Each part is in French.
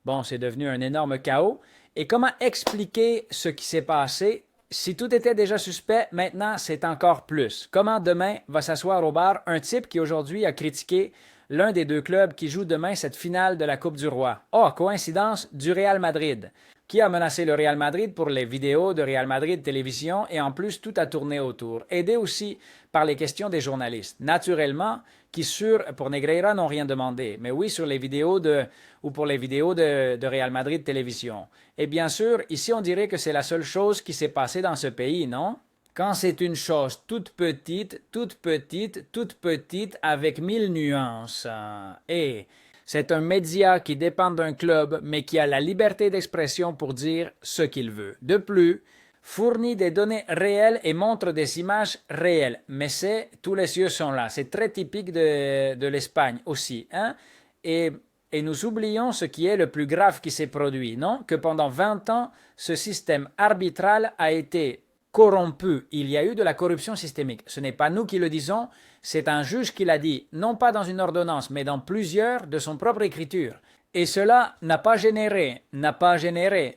Bon, c'est devenu un énorme chaos. Et comment expliquer ce qui s'est passé? Si tout était déjà suspect, maintenant c'est encore plus. Comment demain va s'asseoir au bar un type qui aujourd'hui a critiqué l'un des deux clubs qui joue demain cette finale de la Coupe du Roi? Oh, coïncidence, du Real Madrid, qui a menacé le Real Madrid pour les vidéos de Real Madrid Télévision et en plus tout a tourné autour, aidé aussi par les questions des journalistes. Naturellement, qui pour Negreira n'ont rien demandé, mais oui sur les vidéos ou pour les vidéos de Real Madrid Télévision. Et bien sûr, ici on dirait que c'est la seule chose qui s'est passée dans ce pays, non? Quand c'est une chose toute petite, toute petite, toute petite, avec 1000 nuances. Et c'est un média qui dépend d'un club, mais qui a la liberté d'expression pour dire ce qu'il veut. De plus, fournit des données réelles et montre des images réelles. Mais tous les yeux sont là. C'est très typique de l'Espagne aussi. Hein? Et nous oublions ce qui est le plus grave qui s'est produit, non? Que pendant 20 ans, ce système arbitral a été corrompu. Il y a eu de la corruption systémique. Ce n'est pas nous qui le disons, c'est un juge qui l'a dit, non pas dans une ordonnance, mais dans plusieurs de son propre écriture. Et cela n'a pas généré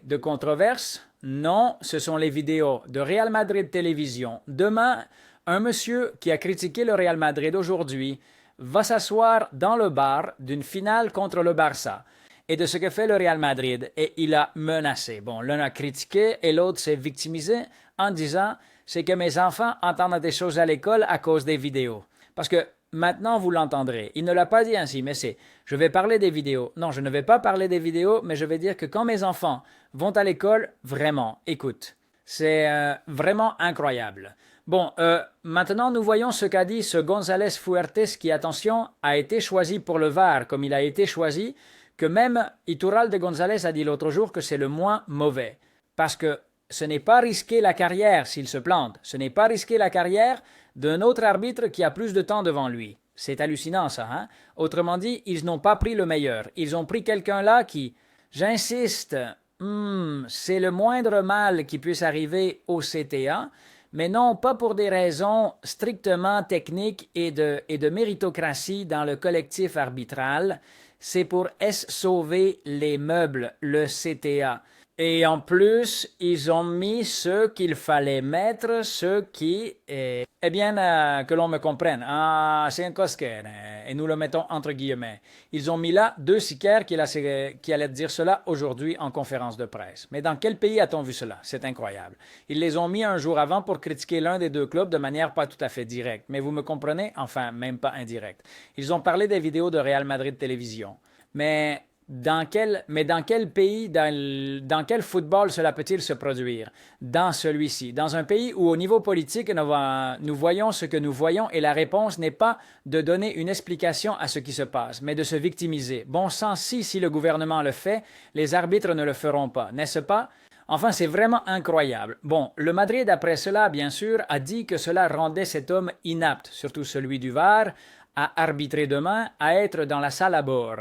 de controverse. Non, ce sont les vidéos de Real Madrid Télévision. Demain, un monsieur qui a critiqué le Real Madrid aujourd'hui va s'asseoir dans le bar d'une finale contre le Barça et de ce que fait le Real Madrid. Et il a menacé. Bon, l'un a critiqué et l'autre s'est victimisé en disant « c'est que mes enfants entendent des choses à l'école à cause des vidéos ». Parce que maintenant, vous l'entendrez. Il ne l'a pas dit ainsi, mais c'est « je vais parler des vidéos ». Non, je ne vais pas parler des vidéos, mais je vais dire que quand mes enfants vont à l'école, vraiment, écoute, c'est vraiment incroyable. Bon, maintenant nous voyons ce qu'a dit ce González Fuertes qui, attention, a été choisi pour le VAR, comme il a été choisi, que même Iturralde González a dit l'autre jour que c'est le moins mauvais. Parce que ce n'est pas risquer la carrière s'il se plante, ce n'est pas risquer la carrière d'un autre arbitre qui a plus de temps devant lui. C'est hallucinant ça, hein? Autrement dit, ils n'ont pas pris le meilleur. Ils ont pris quelqu'un là qui, j'insiste, c'est le moindre mal qui puisse arriver au CTA, mais non pas pour des raisons strictement techniques et de méritocratie dans le collectif arbitral, c'est pour sauver les meubles, le CTA. Et en plus, ils ont mis ceux qu'il fallait mettre, ceux qui, que l'on me comprenne, c'est un cosquer, et nous le mettons entre guillemets. Ils ont mis là deux sicaires qui allaient dire cela aujourd'hui en conférence de presse. Mais dans quel pays a-t-on vu cela? C'est incroyable. Ils les ont mis un jour avant pour critiquer l'un des deux clubs de manière pas tout à fait directe. Mais vous me comprenez? Enfin, même pas indirecte. Ils ont parlé des vidéos de Real Madrid Télévision. Mais dans quel pays, dans quel football cela peut-il se produire? Dans celui-ci. Dans un pays où au niveau politique, nous voyons ce que nous voyons et la réponse n'est pas de donner une explication à ce qui se passe, mais de se victimiser. Bon sang, si le gouvernement le fait, les arbitres ne le feront pas, n'est-ce pas? Enfin, c'est vraiment incroyable. Bon, le Madrid, après cela, bien sûr, a dit que cela rendait cet homme inapte, surtout celui du VAR, à arbitrer demain, à être dans la salle à bord.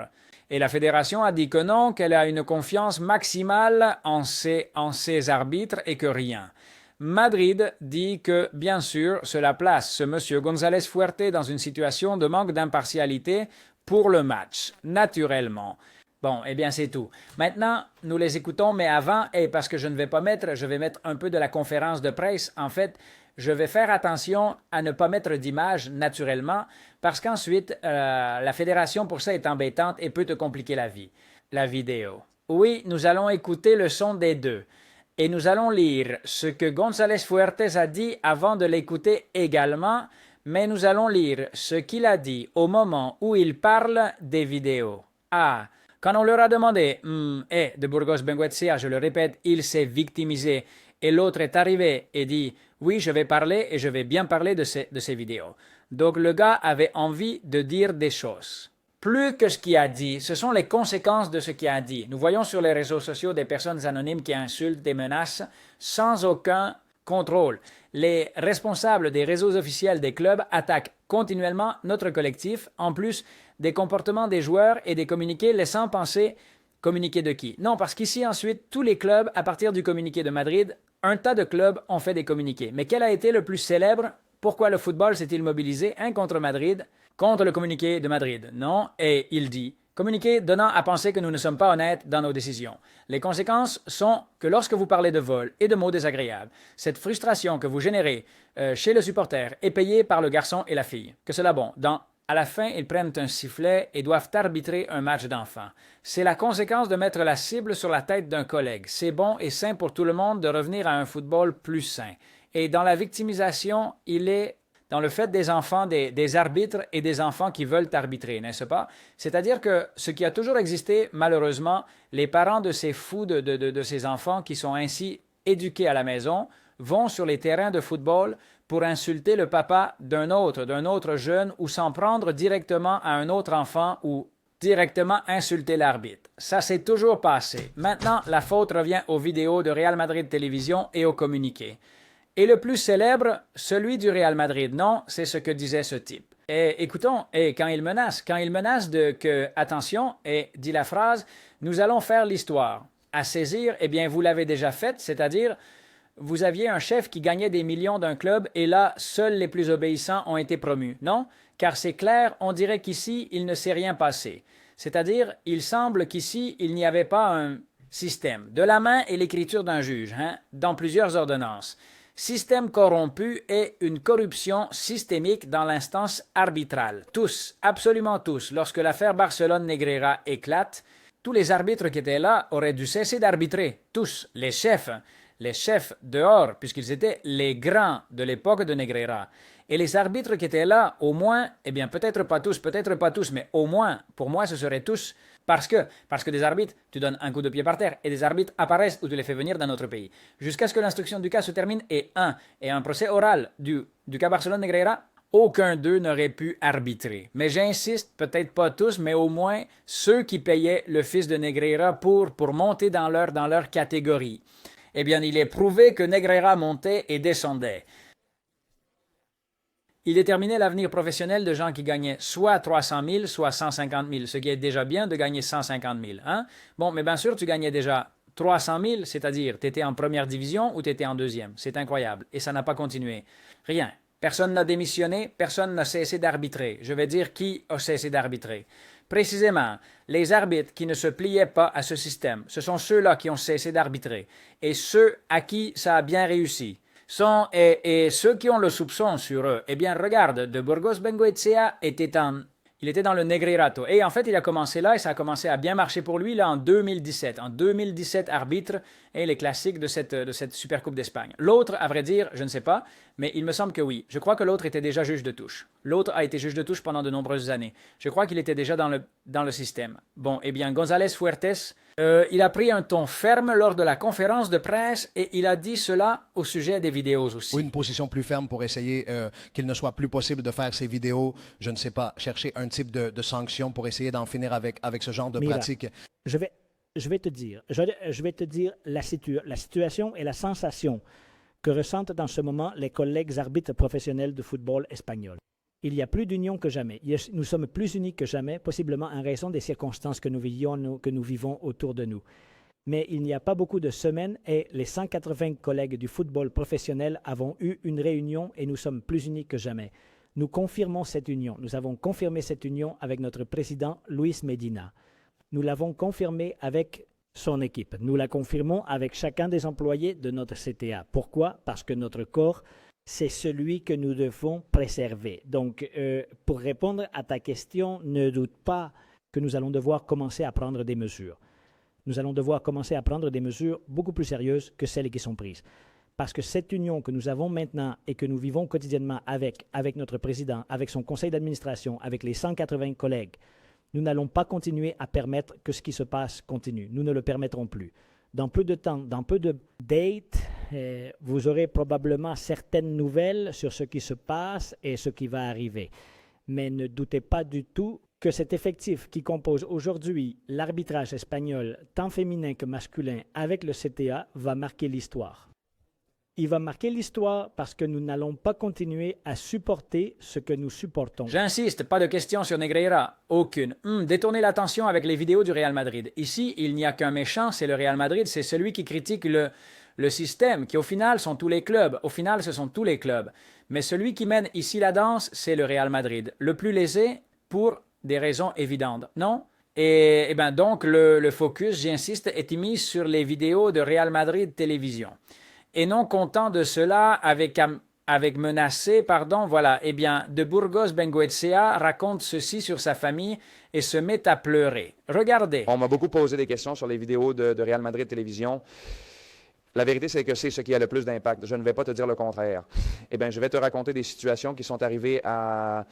Et la fédération a dit que non, qu'elle a une confiance maximale en ses arbitres et que rien. Madrid dit que, bien sûr, cela place ce monsieur González Fuerte dans une situation de manque d'impartialité pour le match, naturellement. Bon, eh bien c'est tout. Maintenant, nous les écoutons, mais avant, parce que je vais mettre un peu de la conférence de presse. En fait, je vais faire attention à ne pas mettre d'image naturellement, parce qu'ensuite, la fédération pour ça est embêtante et peut te compliquer la vie. La vidéo. Oui, nous allons écouter le son des deux. Et nous allons lire ce que González Fuertes a dit avant de l'écouter également, mais nous allons lire ce qu'il a dit au moment où il parle des vidéos. Ah, quand on leur a demandé, de Burgos Bengoechea, je le répète, il s'est victimisé, et l'autre est arrivé et dit, oui, je vais parler et je vais bien parler de ces vidéos. Donc le gars avait envie de dire des choses. Plus que ce qu'il a dit, ce sont les conséquences de ce qu'il a dit. Nous voyons sur les réseaux sociaux des personnes anonymes qui insultent, des menaces, sans aucun contrôle. Les responsables des réseaux officiels des clubs attaquent continuellement notre collectif, en plus des comportements des joueurs et des communiqués laissant penser communiqué de qui? Non, parce qu'ici ensuite, tous les clubs, à partir du communiqué de Madrid, un tas de clubs ont fait des communiqués. Mais quel a été le plus célèbre? Pourquoi le football s'est-il mobilisé? Un contre Madrid, contre le communiqué de Madrid. Non, et il dit Communiqué donnant à penser que nous ne sommes pas honnêtes dans nos décisions. Les conséquences sont que lorsque vous parlez de vol et de mots désagréables, cette frustration que vous générez chez le supporter est payée par le garçon et la fille. Que cela bon, à la fin, ils prennent un sifflet et doivent arbitrer un match d'enfants. C'est la conséquence de mettre la cible sur la tête d'un collègue. C'est bon et sain pour tout le monde de revenir à un football plus sain. Et dans la victimisation, il est dans le fait des enfants, des arbitres et des enfants qui veulent arbitrer, n'est-ce pas? C'est-à-dire que ce qui a toujours existé, malheureusement, les parents de ces fous de ces enfants qui sont ainsi éduqués à la maison vont sur les terrains de football pour insulter le papa d'un autre jeune ou s'en prendre directement à un autre enfant ou directement insulter l'arbitre. Ça s'est toujours passé. Maintenant, la faute revient aux vidéos de Real Madrid Télévision et aux communiqués. Et le plus célèbre, celui du Real Madrid. Non, c'est ce que disait ce type. Et écoutons, quand il menace attention, et dit la phrase, nous allons faire l'histoire. À saisir, eh bien, vous l'avez déjà faite, c'est-à-dire, vous aviez un chef qui gagnait des millions d'un club et là, seuls les plus obéissants ont été promus. Non? Car c'est clair, on dirait qu'ici, il ne s'est rien passé. C'est-à-dire, il semble qu'ici, il n'y avait pas un système. De la main et l'écriture d'un juge, dans plusieurs ordonnances. Système corrompu et une corruption systémique dans l'instance arbitrale. Tous, absolument tous, lorsque l'affaire Barcelone-Negreira éclate, tous les arbitres qui étaient là auraient dû cesser d'arbitrer. Tous, les chefs dehors, puisqu'ils étaient les grands de l'époque de Negreira. Et les arbitres qui étaient là, au moins, eh bien peut-être pas tous, mais au moins, pour moi, ce seraient tous, parce que des arbitres, tu donnes un coup de pied par terre, et des arbitres apparaissent ou tu les fais venir dans notre pays. Jusqu'à ce que l'instruction du cas se termine et un procès oral du cas Barcelone-Negreira, aucun d'eux n'aurait pu arbitrer. Mais j'insiste, peut-être pas tous, mais au moins ceux qui payaient le fils de Negreira pour monter dans leur catégorie. Eh bien, il est prouvé que Negreira montait et descendait. Il déterminait l'avenir professionnel de gens qui gagnaient soit 300 000, soit 150 000, ce qui est déjà bien de gagner 150 000. Hein? Bon, mais bien sûr, tu gagnais déjà 300 000, c'est-à-dire tu étais en première division ou tu étais en deuxième. C'est incroyable. Et ça n'a pas continué. Rien. Personne n'a démissionné, personne n'a cessé d'arbitrer. Je vais dire qui a cessé d'arbitrer. Précisément, les arbitres qui ne se pliaient pas à ce système, ce sont ceux-là qui ont cessé d'arbitrer. Et ceux à qui ça a bien réussi. Et ceux qui ont le soupçon sur eux, eh bien, regarde, de Burgos Bengoechea il était dans le Negreirato. Et en fait, il a commencé là et ça a commencé à bien marcher pour lui là en 2017. En 2017, arbitre et les classiques de cette Supercoupe d'Espagne. L'autre, à vrai dire, je ne sais pas, mais il me semble que oui. Je crois que l'autre était déjà juge de touche. L'autre a été juge de touche pendant de nombreuses années. Je crois qu'il était déjà dans le système. Bon, eh bien, González Fuertes, il a pris un ton ferme lors de la conférence de presse et il a dit cela au sujet des vidéos aussi. Ou une position plus ferme pour essayer qu'il ne soit plus possible de faire ces vidéos, je ne sais pas, chercher un type de sanction pour essayer d'en finir avec ce genre de pratique. Je vais te dire la situation et la sensation que ressentent dans ce moment les collègues arbitres professionnels de football espagnol. Il y a plus d'union que jamais. Nous sommes plus unis que jamais, possiblement en raison des circonstances que nous vivons autour de nous. Mais il n'y a pas beaucoup de semaines et les 180 collègues du football professionnel avons eu une réunion et nous sommes plus unis que jamais. Nous confirmons cette union. Nous avons confirmé cette union avec notre président Luis Medina. Nous l'avons confirmé avec son équipe. Nous la confirmons avec chacun des employés de notre CTA. Pourquoi? Parce que notre corps, c'est celui que nous devons préserver. Donc, pour répondre à ta question, ne doute pas que nous allons devoir commencer à prendre des mesures. Nous allons devoir commencer à prendre des mesures beaucoup plus sérieuses que celles qui sont prises. Parce que cette union que nous avons maintenant et que nous vivons quotidiennement avec notre président, avec son conseil d'administration, avec les 180 collègues, nous n'allons pas continuer à permettre que ce qui se passe continue. Nous ne le permettrons plus. Dans peu de temps, dans peu de dates, vous aurez probablement certaines nouvelles sur ce qui se passe et ce qui va arriver. Mais ne doutez pas du tout que cet effectif qui compose aujourd'hui l'arbitrage espagnol, tant féminin que masculin, avec le CTA, va marquer l'histoire. Il va marquer l'histoire parce que nous n'allons pas continuer à supporter ce que nous supportons. J'insiste, pas de questions sur Negreira. Aucune. Détournez l'attention avec les vidéos du Real Madrid. Ici, il n'y a qu'un méchant, c'est le Real Madrid, c'est celui qui critique le système, qui au final sont tous les clubs. Au final, ce sont tous les clubs. Mais celui qui mène ici la danse, c'est le Real Madrid. Le plus lésé pour des raisons évidentes. Non? Et ben donc, le focus, j'insiste, est mis sur les vidéos de Real Madrid Télévision. Et non content de cela, avec menacé, pardon, voilà, eh bien, de Burgos Bengoechea raconte ceci sur sa famille et se met à pleurer. Regardez. On m'a beaucoup posé des questions sur les vidéos de Real Madrid Télévision. La vérité, c'est que c'est ce qui a le plus d'impact. Je ne vais pas te dire le contraire. Eh bien, je vais te raconter des situations qui sont arrivées à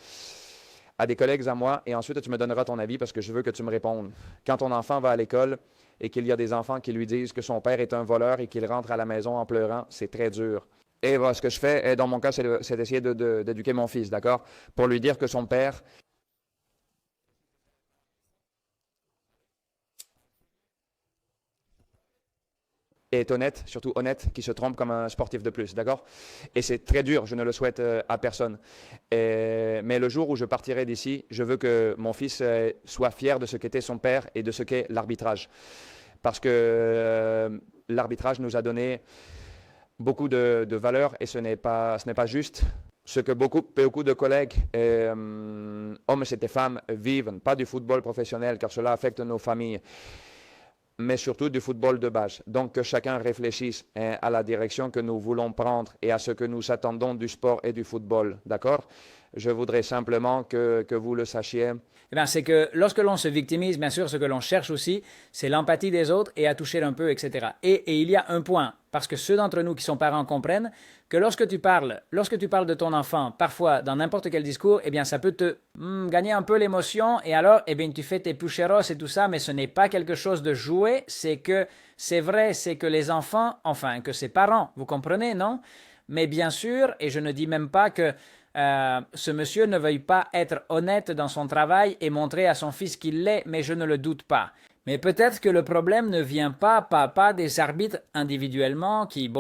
des collègues à moi et ensuite tu me donneras ton avis parce que je veux que tu me répondes. Quand ton enfant va à l'école et qu'il y a des enfants qui lui disent que son père est un voleur et qu'il rentre à la maison en pleurant, c'est très dur. Et ce que je fais, dans mon cas, c'est d'essayer d'éduquer mon fils, d'accord? Pour lui dire que son père est honnête, surtout honnête, qui se trompe comme un sportif de plus, d'accord? Et c'est très dur, je ne le souhaite à personne. Mais le jour où je partirai d'ici, je veux que mon fils soit fier de ce qu'était son père et de ce qu'est l'arbitrage. Parce que l'arbitrage nous a donné beaucoup de valeurs et ce n'est pas juste. Ce que beaucoup de collègues, hommes et femmes, vivent, pas du football professionnel, car cela affecte nos familles, mais surtout du football de base. Donc que chacun réfléchisse à la direction que nous voulons prendre et à ce que nous attendons du sport et du football. D'accord? Je voudrais simplement que vous le sachiez. Eh bien, c'est que lorsque l'on se victimise, bien sûr, ce que l'on cherche aussi, c'est l'empathie des autres et à toucher un peu, etc. Et il y a un point, parce que ceux d'entre nous qui sont parents comprennent que lorsque tu parles de ton enfant, parfois dans n'importe quel discours, eh bien, ça peut te gagner un peu l'émotion et alors, eh bien, tu fais tes pucheros et tout ça, mais ce n'est pas quelque chose de joué, c'est que les enfants, enfin, que ses parents, vous comprenez, non? Mais bien sûr, et je ne dis même pas que ce monsieur ne veuille pas être honnête dans son travail et montrer à son fils qu'il l'est, mais je ne le doute pas. Mais peut-être que le problème ne vient pas des arbitres individuellement qui,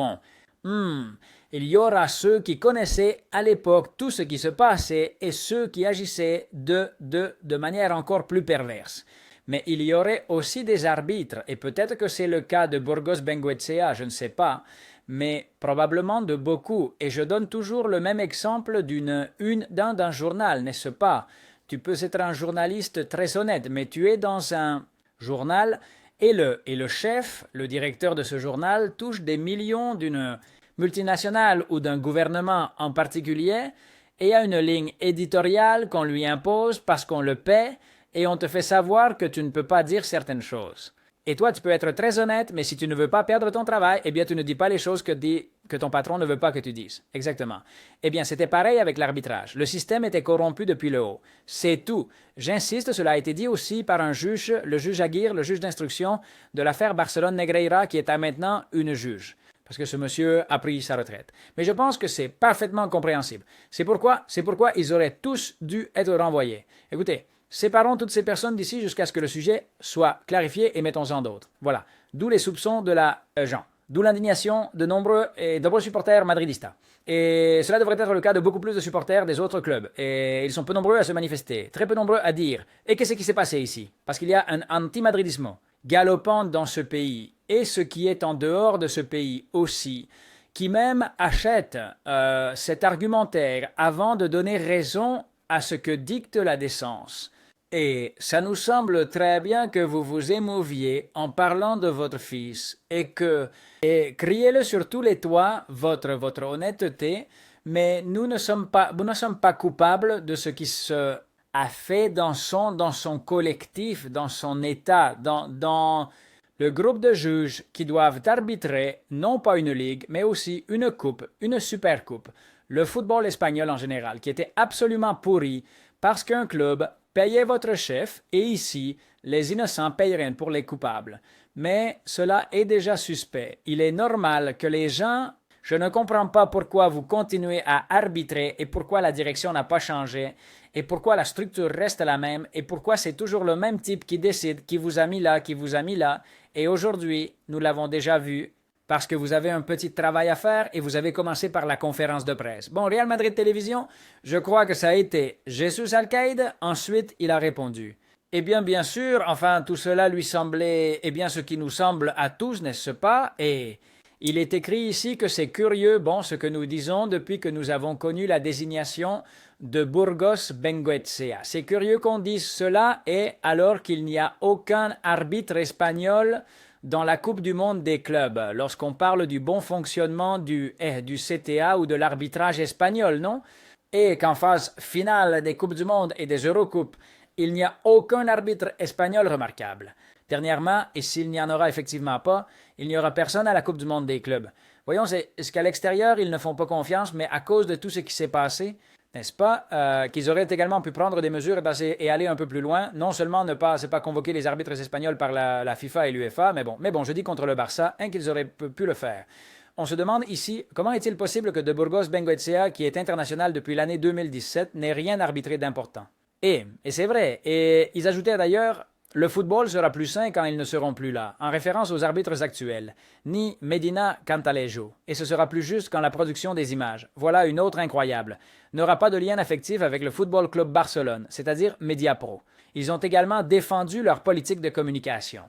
il y aura ceux qui connaissaient à l'époque tout ce qui se passait et ceux qui agissaient de manière encore plus perverse. Mais il y aurait aussi des arbitres, et peut-être que c'est le cas de Burgos Bengoechea, je ne sais pas, mais probablement de beaucoup. Et je donne toujours le même exemple d'un journal, n'est-ce pas? Tu peux être un journaliste très honnête, mais tu es dans un journal et le chef, le directeur de ce journal, touche des millions d'une multinationale ou d'un gouvernement en particulier, et il y a une ligne éditoriale qu'on lui impose parce qu'on le paie, et on te fait savoir que tu ne peux pas dire certaines choses. Et toi, tu peux être très honnête, mais si tu ne veux pas perdre ton travail, eh bien, tu ne dis pas les choses que ton patron ne veut pas que tu dises. Exactement. Eh bien, c'était pareil avec l'arbitrage. Le système était corrompu depuis le haut. C'est tout. J'insiste, cela a été dit aussi par un juge, le juge Aguirre, le juge d'instruction de l'affaire Barcelone-Negreira, qui est à maintenant une juge. Parce que ce monsieur a pris sa retraite. Mais je pense que c'est parfaitement compréhensible. C'est pourquoi ils auraient tous dû être renvoyés. Écoutez, séparons toutes ces personnes d'ici jusqu'à ce que le sujet soit clarifié et mettons-en d'autres. Voilà. D'où les soupçons de la Jean. D'où l'indignation de nombreux supporters madridistas. Et cela devrait être le cas de beaucoup plus de supporters des autres clubs. Et ils sont peu nombreux à se manifester, très peu nombreux à dire. Et qu'est-ce qui s'est passé ici? Parce qu'il y a un anti-madridisme galopant dans ce pays, et ce qui est en dehors de ce pays aussi, qui même achète cet argumentaire avant de donner raison à ce que dicte la décence. Et ça nous semble très bien que vous vous émouviez en parlant de votre fils et criez-le sur tous les toits, votre honnêteté, mais nous ne sommes pas coupables de ce qui se a fait dans son collectif, dans son état, dans le groupe de juges qui doivent arbitrer non pas une ligue, mais aussi une coupe, une super coupe, le football espagnol en général, qui était absolument pourri parce qu'un club payait votre chef et ici, les innocents payent rien pour les coupables. Mais cela est déjà suspect. Il est normal que les gens... Je ne comprends pas pourquoi vous continuez à arbitrer et pourquoi la direction n'a pas changé et pourquoi la structure reste la même et pourquoi c'est toujours le même type qui décide, qui vous a mis là, qui vous a mis là. Et aujourd'hui, nous l'avons déjà vu parce que vous avez un petit travail à faire et vous avez commencé par la conférence de presse. Bon, Real Madrid Télévision, je crois que ça a été Jesus Alcaide. Ensuite, il a répondu. Eh bien sûr, enfin, tout cela lui semblait, ce qui nous semble à tous, n'est-ce pas? Il est écrit ici que c'est curieux, bon, ce que nous disons depuis que nous avons connu la désignation de Burgos Bengoechea. C'est curieux qu'on dise cela et alors qu'il n'y a aucun arbitre espagnol dans la Coupe du monde des clubs, lorsqu'on parle du bon fonctionnement du CTA ou de l'arbitrage espagnol, non? Et qu'en phase finale des Coupes du monde et des Eurocoupes, il n'y a aucun arbitre espagnol remarquable. Dernièrement, et s'il n'y en aura effectivement pas, il n'y aura personne à la Coupe du monde des clubs. Voyons, c'est qu'à l'extérieur, ils ne font pas confiance, mais à cause de tout ce qui s'est passé, n'est-ce pas, qu'ils auraient également pu prendre des mesures et aller un peu plus loin. Non seulement ne pas convoquer les arbitres espagnols par la FIFA et l'UEFA, mais bon, je dis contre le Barça, qu'ils auraient pu le faire. On se demande ici, comment est-il possible que de Burgos Bengoechea, qui est international depuis l'année 2017, n'ait rien arbitré d'important? Et c'est vrai, et ils ajoutaient d'ailleurs, le football sera plus sain quand ils ne seront plus là, en référence aux arbitres actuels, ni Medina Cantalejo, et ce sera plus juste quand la production des images, voilà une autre incroyable, n'aura pas de lien affectif avec le Football Club Barcelone, c'est-à-dire Mediapro. Ils ont également défendu leur politique de communication.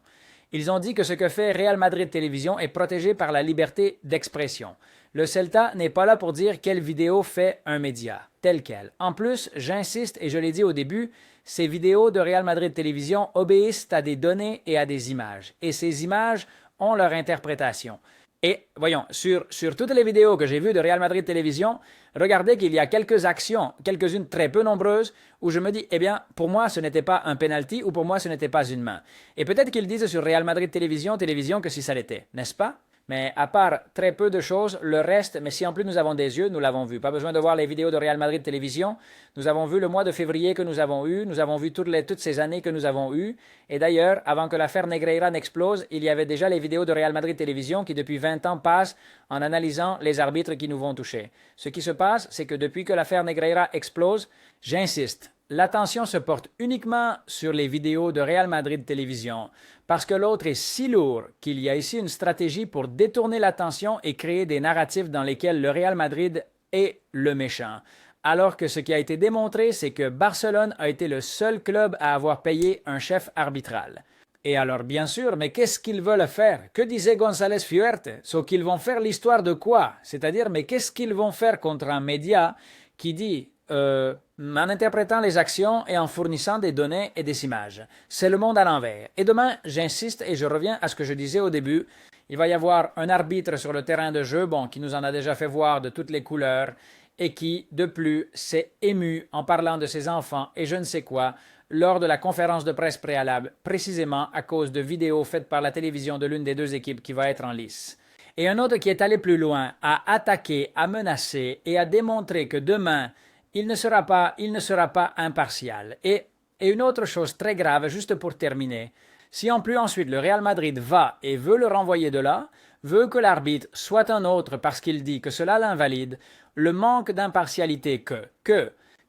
Ils ont dit que ce que fait Real Madrid Télévision est protégé par la liberté d'expression. Le Celta n'est pas là pour dire quelle vidéo fait un média, tel quel. En plus, j'insiste et je l'ai dit au début, ces vidéos de Real Madrid Télévision obéissent à des données et à des images. Et ces images ont leur interprétation. Et voyons, sur toutes les vidéos que j'ai vues de Real Madrid Télévision, regardez qu'il y a quelques actions, quelques-unes très peu nombreuses, où je me dis, eh bien, pour moi, ce n'était pas un penalty ou pour moi, ce n'était pas une main. Et peut-être qu'ils disent sur Real Madrid Télévision que si ça l'était, n'est-ce pas? Mais à part très peu de choses, le reste, mais si en plus nous avons des yeux, nous l'avons vu. Pas besoin de voir les vidéos de Real Madrid Télévision. Nous avons vu le mois de février que nous avons eu, nous avons vu toutes ces années que nous avons eues. Et d'ailleurs, avant que l'affaire Negreira n'explose, il y avait déjà les vidéos de Real Madrid Télévision qui depuis 20 ans passent en analysant les arbitres qui nous vont toucher. Ce qui se passe, c'est que depuis que l'affaire Negreira explose, j'insiste, l'attention se porte uniquement sur les vidéos de Real Madrid Télévision parce que l'autre est si lourd qu'il y a ici une stratégie pour détourner l'attention et créer des narratifs dans lesquels le Real Madrid est le méchant. Alors que ce qui a été démontré, c'est que Barcelone a été le seul club à avoir payé un chef arbitral. Et alors, bien sûr, mais qu'est-ce qu'ils veulent faire? Que disait González Fuerte? So qu'ils vont faire l'histoire de quoi? C'est-à-dire, mais qu'est-ce qu'ils vont faire contre un média qui dit en interprétant les actions et en fournissant des données et des images. C'est le monde à l'envers. Et demain, j'insiste et je reviens à ce que je disais au début, il va y avoir un arbitre sur le terrain de jeu, qui nous en a déjà fait voir de toutes les couleurs et qui, de plus, s'est ému en parlant de ses enfants et je ne sais quoi lors de la conférence de presse préalable, précisément à cause de vidéos faites par la télévision de l'une des deux équipes qui va être en lice. Et un autre qui est allé plus loin, à attaquer, à menacer et à démontrer que demain, il ne sera pas impartial. Et une autre chose très grave, juste pour terminer, si en plus ensuite le Real Madrid va et veut le renvoyer de là, veut que l'arbitre soit un autre parce qu'il dit que cela l'invalide, le manque d'impartialité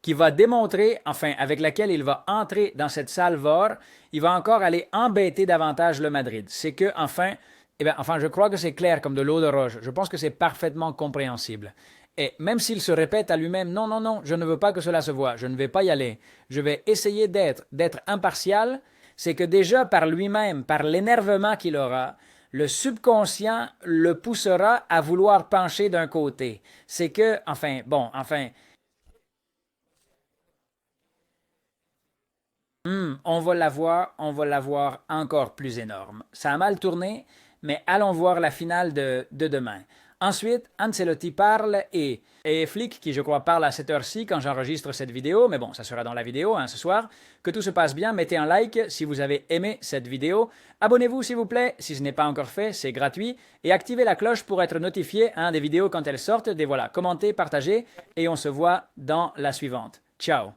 qui va démontrer, avec laquelle il va entrer dans cette salle VAR, il va encore aller embêter davantage le Madrid. C'est que, je crois que c'est clair comme de l'eau de roche. Je pense que c'est parfaitement compréhensible. Et même s'il se répète à lui-même, non, je ne veux pas que cela se voie, je ne vais pas y aller, je vais essayer d'être impartial, c'est que déjà par lui-même, par l'énervement qu'il aura, le subconscient le poussera à vouloir pencher d'un côté. C'est que, on va la voir encore plus énorme. Ça a mal tourné, mais allons voir la finale de demain. Ensuite, Ancelotti parle et Flick, qui je crois parle à cette heure-ci quand j'enregistre cette vidéo, mais bon, ça sera dans la vidéo ce soir. Que tout se passe bien, mettez un like si vous avez aimé cette vidéo. Abonnez-vous s'il vous plaît, si ce n'est pas encore fait, c'est gratuit. Et activez la cloche pour être notifié des vidéos quand elles sortent. Et voilà, commentez, partagez et on se voit dans la suivante. Ciao!